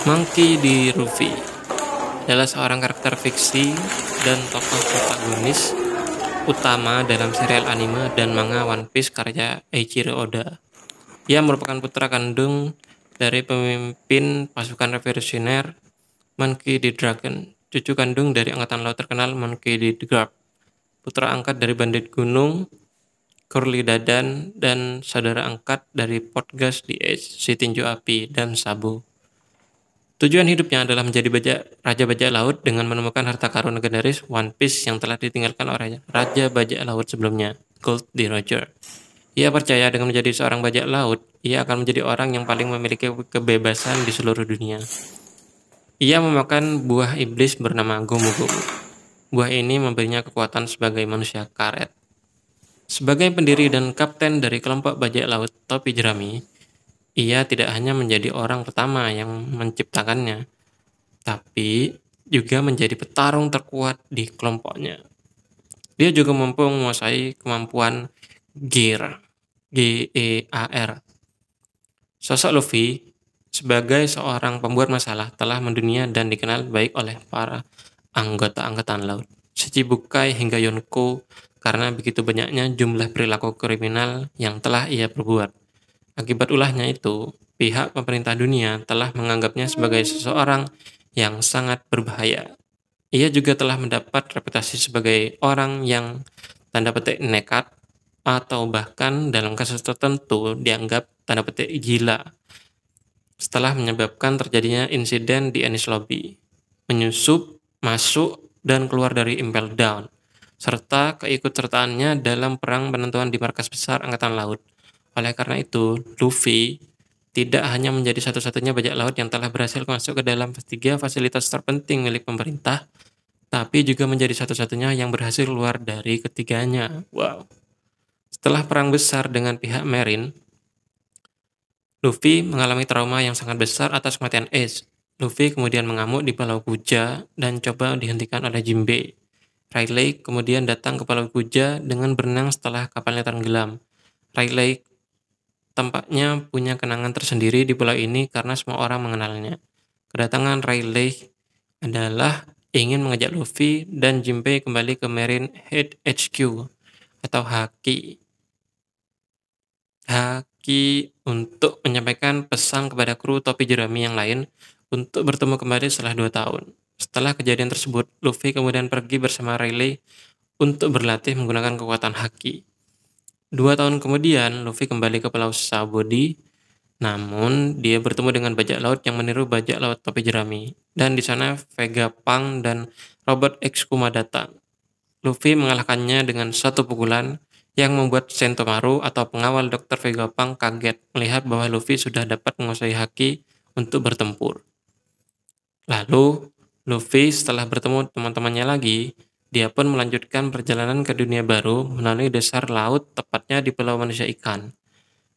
Monkey D. Luffy adalah seorang karakter fiksi dan tokoh protagonis utama dalam serial anime dan manga One Piece karya Eiichiro Oda. Ia merupakan putra kandung dari pemimpin pasukan revolusioner Monkey D. Dragon, cucu kandung dari angkatan laut terkenal Monkey D. Garp, putra angkat dari bandit gunung Curly Dadan, dan saudara angkat dari Portgas di Ace, si tinju api, dan Sabo. Tujuan hidupnya adalah menjadi raja bajak laut dengan menemukan harta karun legendaris One Piece yang telah ditinggalkan oleh raja bajak laut sebelumnya, Gold D. Roger. Ia percaya dengan menjadi seorang bajak laut, ia akan menjadi orang yang paling memiliki kebebasan di seluruh dunia. Ia memakan buah iblis bernama Gomu Gomu. Buah ini memberinya kekuatan sebagai manusia karet. Sebagai pendiri dan kapten dari kelompok bajak laut Topi Jerami, ia tidak hanya menjadi orang pertama yang menciptakannya, tapi juga menjadi petarung terkuat di kelompoknya. Dia juga mampu menguasai kemampuan Gear, G-E-A-R. Sosok Luffy sebagai seorang pembuat masalah telah mendunia dan dikenal baik oleh para anggota angkatan laut, Shichibukai hingga Yonko, karena begitu banyaknya jumlah perilaku kriminal yang telah ia perbuat. Akibat ulahnya itu, pihak pemerintah dunia telah menganggapnya sebagai seseorang yang sangat berbahaya. Ia juga telah mendapat reputasi sebagai orang yang tanda petik nekat atau bahkan dalam kasus tertentu dianggap tanda petik gila setelah menyebabkan terjadinya insiden di Enies Lobby, menyusup, masuk, dan keluar dari Impel Down, serta keikutsertaannya dalam perang penentuan di markas besar Angkatan Laut. Oleh karena itu, Luffy tidak hanya menjadi satu-satunya bajak laut yang telah berhasil masuk ke dalam 3 fasilitas terpenting milik pemerintah, tapi juga menjadi satu-satunya yang berhasil keluar dari ketiganya. Wow. Setelah perang besar dengan pihak Marine, Luffy mengalami trauma yang sangat besar atas kematian Ace. Luffy kemudian mengamuk di Pulau Kuja dan coba dihentikan oleh Jinbei. Rayleigh kemudian datang ke Pulau Kuja dengan berenang setelah kapalnya tenggelam. Rayleigh tampaknya punya kenangan tersendiri di pulau ini karena semua orang mengenalnya. Kedatangan Rayleigh adalah ingin mengajak Luffy dan Jinbei kembali ke Marine Head HQ atau Haki untuk menyampaikan pesan kepada kru Topi Jerami yang lain untuk bertemu kembali setelah 2 tahun. Setelah kejadian tersebut, Luffy kemudian pergi bersama Rayleigh untuk berlatih menggunakan kekuatan Haki. 2 tahun kemudian, Luffy kembali ke Pulau Sabaody, namun dia bertemu dengan bajak laut yang meniru bajak laut Topi Jerami, dan di sana Vegapunk dan Robert X Kuma datang. Luffy mengalahkannya dengan 1 pukulan, yang membuat Sentomaru atau pengawal Dr. Vegapunk kaget melihat bahwa Luffy sudah dapat menguasai haki untuk bertempur. Lalu, Luffy setelah bertemu teman-temannya lagi, dia pun melanjutkan perjalanan ke dunia baru melalui dasar laut, tepatnya di Pulau Manusia Ikan.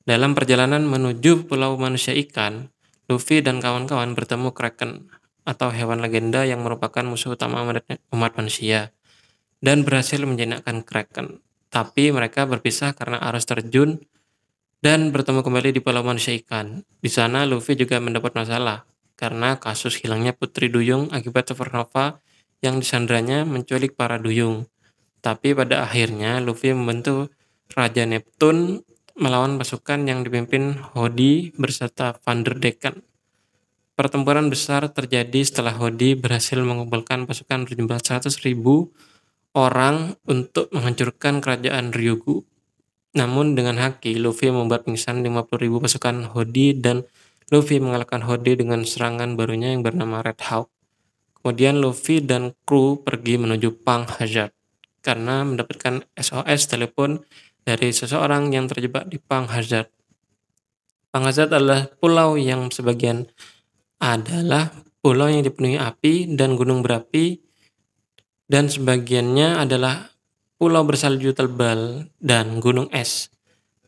Dalam perjalanan menuju Pulau Manusia Ikan, Luffy dan kawan-kawan bertemu Kraken atau hewan legenda yang merupakan musuh utama umat manusia dan berhasil menjinakkan Kraken. Tapi mereka berpisah karena arus terjun dan bertemu kembali di Pulau Manusia Ikan. Di sana Luffy juga mendapat masalah karena kasus hilangnya Putri Duyung akibat supernova yang disandranya menculik para duyung. Tapi pada akhirnya Luffy membantu Raja Neptune melawan pasukan yang dipimpin Hody beserta Vanderdecken. Pertempuran besar terjadi setelah Hody berhasil mengumpulkan pasukan berjumlah 100.000 orang untuk menghancurkan kerajaan Ryugu. Namun dengan haki, Luffy membuat pingsan 50.000 pasukan Hody dan Luffy mengalahkan Hody dengan serangan barunya yang bernama Red Hawk. Kemudian Luffy dan kru pergi menuju Pang Hazard karena mendapatkan SOS telepon dari seseorang yang terjebak di Pang Hazard. Pang Hazard adalah pulau yang sebagian adalah pulau yang dipenuhi api dan gunung berapi, dan sebagiannya adalah pulau bersalju tebal dan gunung es.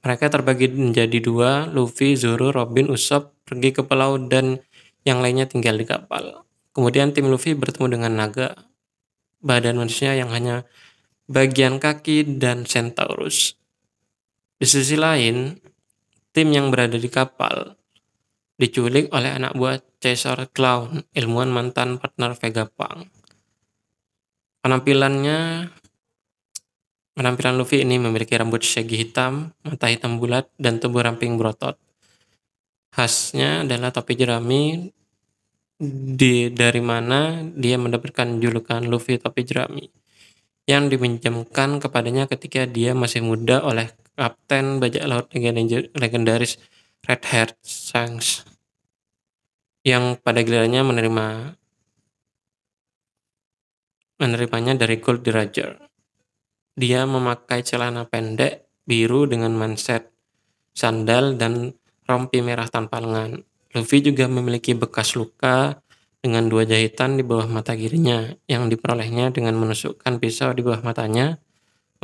Mereka terbagi menjadi 2, Luffy, Zoro, Robin, Usopp pergi ke pulau dan yang lainnya tinggal di kapal. Kemudian tim Luffy bertemu dengan naga, badan manusia yang hanya bagian kaki, dan Centaurus. Di sisi lain, tim yang berada di kapal diculik oleh anak buah Caesar Clown, ilmuwan mantan partner Vegapunk. Penampilan Luffy ini memiliki rambut shaggy hitam, mata hitam bulat, dan tubuh ramping berotot. Khasnya adalah topi jerami, dari mana dia mendapatkan julukan Luffy Topi Jerami, yang dipinjamkan kepadanya ketika dia masih muda oleh Kapten Bajak Laut legendaris Red Haired Shanks, yang pada gilirannya menerimanya dari Gold Roger. Dia memakai celana pendek biru dengan manset, sandal, dan rompi merah tanpa lengan. Luffy juga memiliki bekas luka dengan 2 jahitan di bawah mata kirinya yang diperolehnya dengan menusukkan pisau di bawah matanya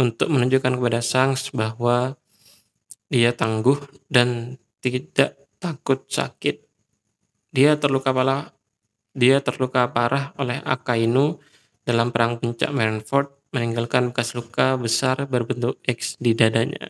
untuk menunjukkan kepada Shanks bahwa dia tangguh dan tidak takut sakit. Dia terluka parah oleh Akainu dalam perang puncak Marineford, meninggalkan bekas luka besar berbentuk X di dadanya.